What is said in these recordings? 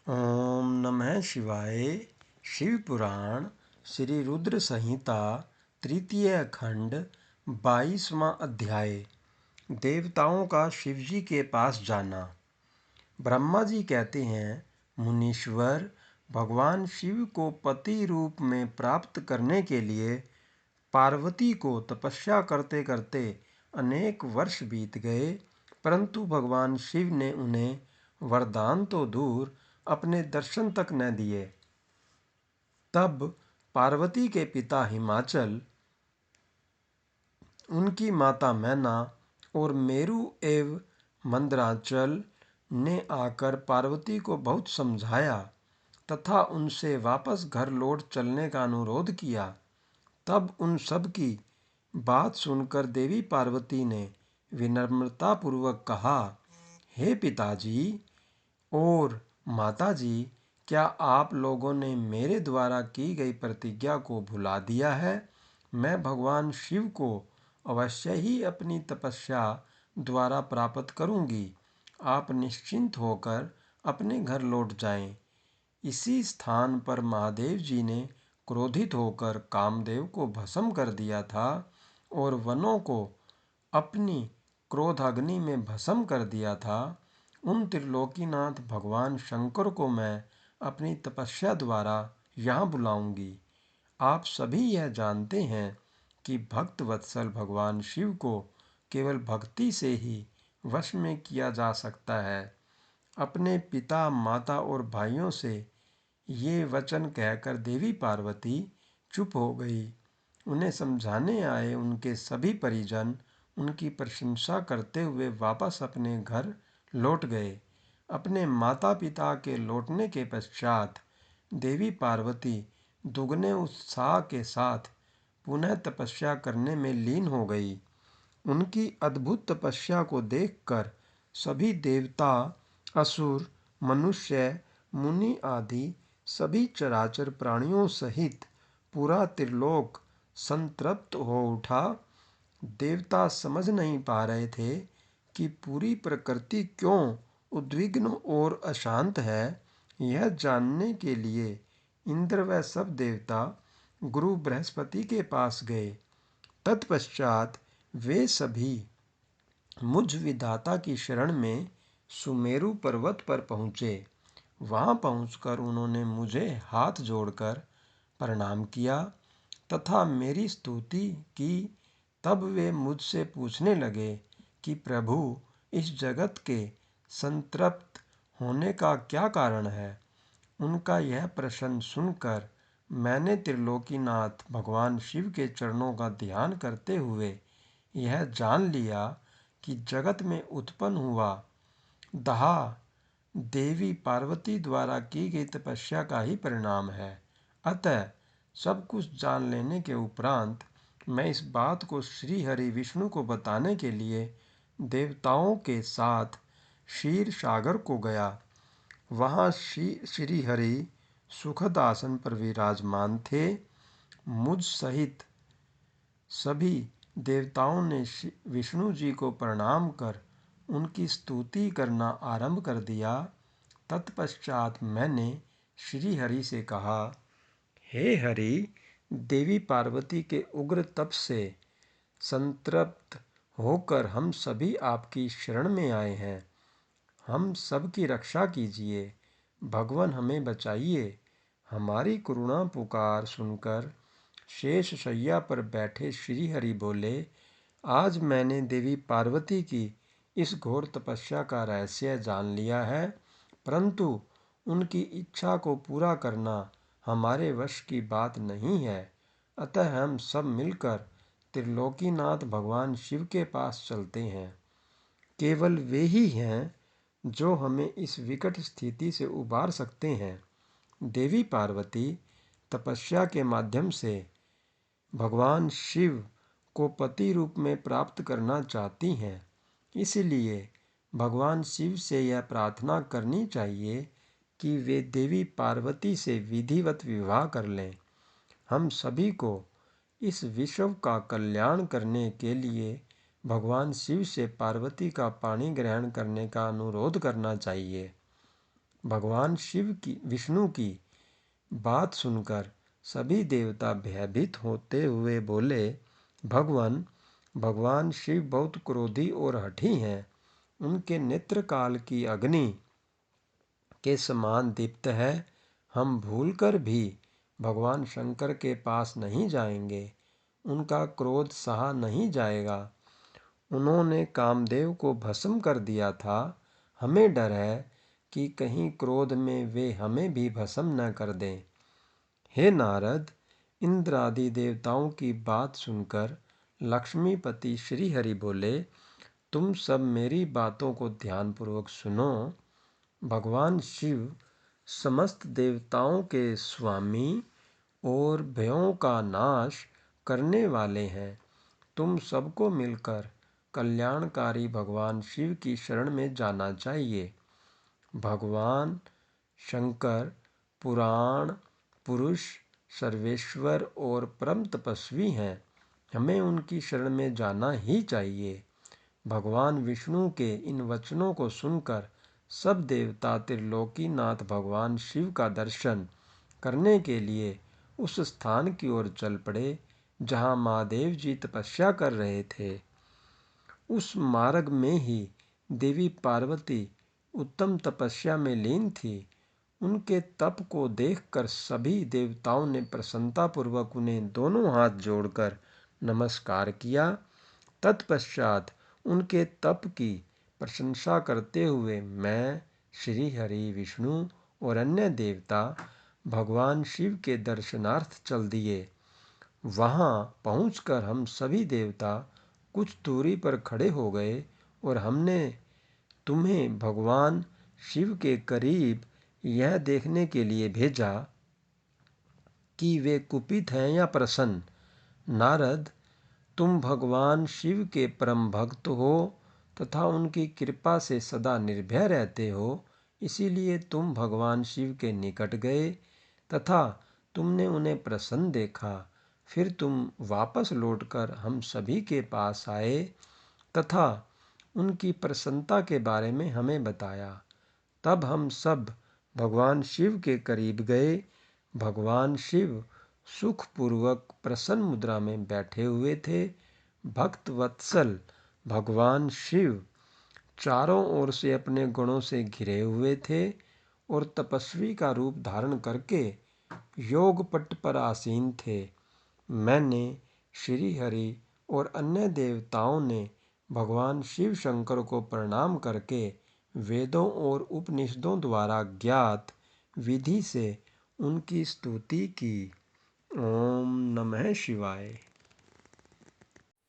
ओम नमः शिवाय। शिव पुराण श्री रुद्र संहिता तृतीय खंड 22वां अध्याय। देवताओं का शिवजी के पास जाना। ब्रह्मा जी कहते हैं, मुनीश्वर, भगवान शिव को पति रूप में प्राप्त करने के लिए पार्वती को तपस्या करते करते अनेक वर्ष बीत गए, परंतु भगवान शिव ने उन्हें वरदान तो दूर अपने दर्शन तक न दिए। तब पार्वती के पिता हिमाचल, उनकी माता मैना और मेरु एवं मंदराचल ने आकर पार्वती को बहुत समझाया तथा उनसे वापस घर लौट चलने का अनुरोध किया। तब उन सब की बात सुनकर देवी पार्वती ने विनम्रतापूर्वक कहा, हे पिताजी और माताजी, क्या आप लोगों ने मेरे द्वारा की गई प्रतिज्ञा को भुला दिया है? मैं भगवान शिव को अवश्य ही अपनी तपस्या द्वारा प्राप्त करूंगी। आप निश्चिंत होकर अपने घर लौट जाएं। इसी स्थान पर महादेव जी ने क्रोधित होकर कामदेव को भस्म कर दिया था और वनों को अपनी क्रोधाग्नि में भस्म कर दिया था। उन त्रिलोकीनाथ भगवान शंकर को मैं अपनी तपस्या द्वारा यहाँ बुलाऊंगी। आप सभी यह जानते हैं कि भक्त वत्सल भगवान शिव को केवल भक्ति से ही वश में किया जा सकता है। अपने पिता, माता और भाइयों से ये वचन कहकर देवी पार्वती चुप हो गई। उन्हें समझाने आए उनके सभी परिजन उनकी प्रशंसा करते हुए वापस अपने घर लौट गए। अपने माता पिता के लौटने के पश्चात देवी पार्वती दुगने उत्साह के साथ पुनः तपस्या करने में लीन हो गई। उनकी अद्भुत तपस्या को देखकर सभी देवता, असुर, मनुष्य, मुनि आदि सभी चराचर प्राणियों सहित पूरा त्रिलोक संतृप्त हो उठा। देवता समझ नहीं पा रहे थे कि पूरी प्रकृति क्यों उद्विग्न और अशांत है। यह जानने के लिए इंद्र व सब देवता गुरु बृहस्पति के पास गए। तत्पश्चात वे सभी मुझ विधाता की शरण में सुमेरु पर्वत पर पहुँचे। वहाँ पहुँचकर उन्होंने मुझे हाथ जोड़कर प्रणाम किया तथा मेरी स्तुति की। तब वे मुझसे पूछने लगे कि प्रभु, इस जगत के संतृप्त होने का क्या कारण है? उनका यह प्रश्न सुनकर मैंने त्रिलोकीनाथ भगवान शिव के चरणों का ध्यान करते हुए यह जान लिया कि जगत में उत्पन्न हुआ दाह देवी पार्वती द्वारा की गई तपस्या का ही परिणाम है। अतः सब कुछ जान लेने के उपरांत मैं इस बात को श्री हरि विष्णु को बताने के लिए देवताओं के साथ क्षीर सागर को गया। वहाँ श्री हरि सुखद आसन पर विराजमान थे। मुझ सहित सभी देवताओं ने विष्णु जी को प्रणाम कर उनकी स्तुति करना आरंभ कर दिया। तत्पश्चात मैंने श्री हरि से कहा, हे हरि, देवी पार्वती के उग्र तप से संतृप्त होकर हम सभी आपकी शरण में आए हैं। हम सब की रक्षा कीजिए। भगवान, हमें बचाइए। हमारी करुणा पुकार सुनकर शेष शैया पर बैठे श्री हरि बोले, आज मैंने देवी पार्वती की इस घोर तपस्या का रहस्य जान लिया है, परंतु उनकी इच्छा को पूरा करना हमारे वश की बात नहीं है। अतः हम सब मिलकर त्रिलोकीनाथ भगवान शिव के पास चलते हैं। केवल वे ही हैं जो हमें इस विकट स्थिति से उबार सकते हैं। देवी पार्वती तपस्या के माध्यम से भगवान शिव को पति रूप में प्राप्त करना चाहती हैं। इसलिए भगवान शिव से यह प्रार्थना करनी चाहिए कि वे देवी पार्वती से विधिवत विवाह कर लें। हम सभी को इस विश्व का कल्याण करने के लिए भगवान शिव से पार्वती का पाणी ग्रहण करने का अनुरोध करना चाहिए। भगवान विष्णु की बात सुनकर सभी देवता भयभीत होते हुए बोले, भगवान शिव बहुत क्रोधी और हठी हैं। उनके नेत्र काल की अग्नि के समान दीप्त है। हम भूलकर भी भगवान शंकर के पास नहीं जाएंगे। उनका क्रोध सहा नहीं जाएगा। उन्होंने कामदेव को भस्म कर दिया था। हमें डर है कि कहीं क्रोध में वे हमें भी भस्म न कर दें। हे नारद, इंद्र आदि देवताओं की बात सुनकर लक्ष्मीपति श्रीहरि बोले, तुम सब मेरी बातों को ध्यानपूर्वक सुनो। भगवान शिव समस्त देवताओं के स्वामी और भयों का नाश करने वाले हैं। तुम सबको मिलकर कल्याणकारी भगवान शिव की शरण में जाना चाहिए। भगवान शंकर पुराण पुरुष, सर्वेश्वर और परम तपस्वी हैं। हमें उनकी शरण में जाना ही चाहिए। भगवान विष्णु के इन वचनों को सुनकर सब देवता त्रिलोकीनाथ भगवान शिव का दर्शन करने के लिए उस स्थान की ओर चल पड़े जहाँ महादेव जी तपस्या कर रहे थे। उस मार्ग में ही देवी पार्वती उत्तम तपस्या में लीन थी। उनके तप को देखकर सभी देवताओं ने प्रसन्नतापूर्वक उन्हें दोनों हाथ जोड़कर नमस्कार किया। तत्पश्चात उनके तप की प्रशंसा करते हुए मैं, श्री हरि, विष्णु और अन्य देवता भगवान शिव के दर्शनार्थ चल दिए। वहाँ पहुंचकर हम सभी देवता कुछ दूरी पर खड़े हो गए और हमने तुम्हें भगवान शिव के करीब यह देखने के लिए भेजा कि वे कुपित हैं या प्रसन्न। नारद, तुम भगवान शिव के परम भक्त हो तथा उनकी कृपा से सदा निर्भय रहते हो, इसीलिए तुम भगवान शिव के निकट गए तथा तुमने उन्हें प्रसन्न देखा। फिर तुम वापस लौटकर हम सभी के पास आए तथा उनकी प्रसन्नता के बारे में हमें बताया। तब हम सब भगवान शिव के करीब गए। भगवान शिव सुखपूर्वक प्रसन्न मुद्रा में बैठे हुए थे। भक्त वत्सल भगवान शिव चारों ओर से अपने गुणों से घिरे हुए थे और तपस्वी का रूप धारण करके योगपट पर आसीन थे। मैंने, श्री हरि और अन्य देवताओं ने भगवान शिव शंकर को प्रणाम करके वेदों और उपनिषदों द्वारा ज्ञात विधि से उनकी स्तुति की। ओम नमः शिवाय।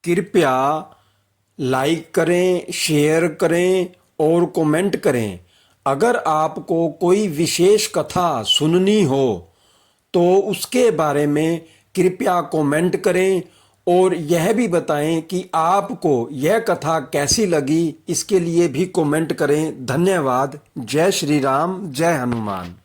कृपया लाइक करें, शेयर करें और कमेंट करें। अगर आपको कोई विशेष कथा सुननी हो तो उसके बारे में कृपया कमेंट करें और यह भी बताएं कि आपको यह कथा कैसी लगी। इसके लिए भी कमेंट करें। धन्यवाद। जय श्री राम, जय हनुमान।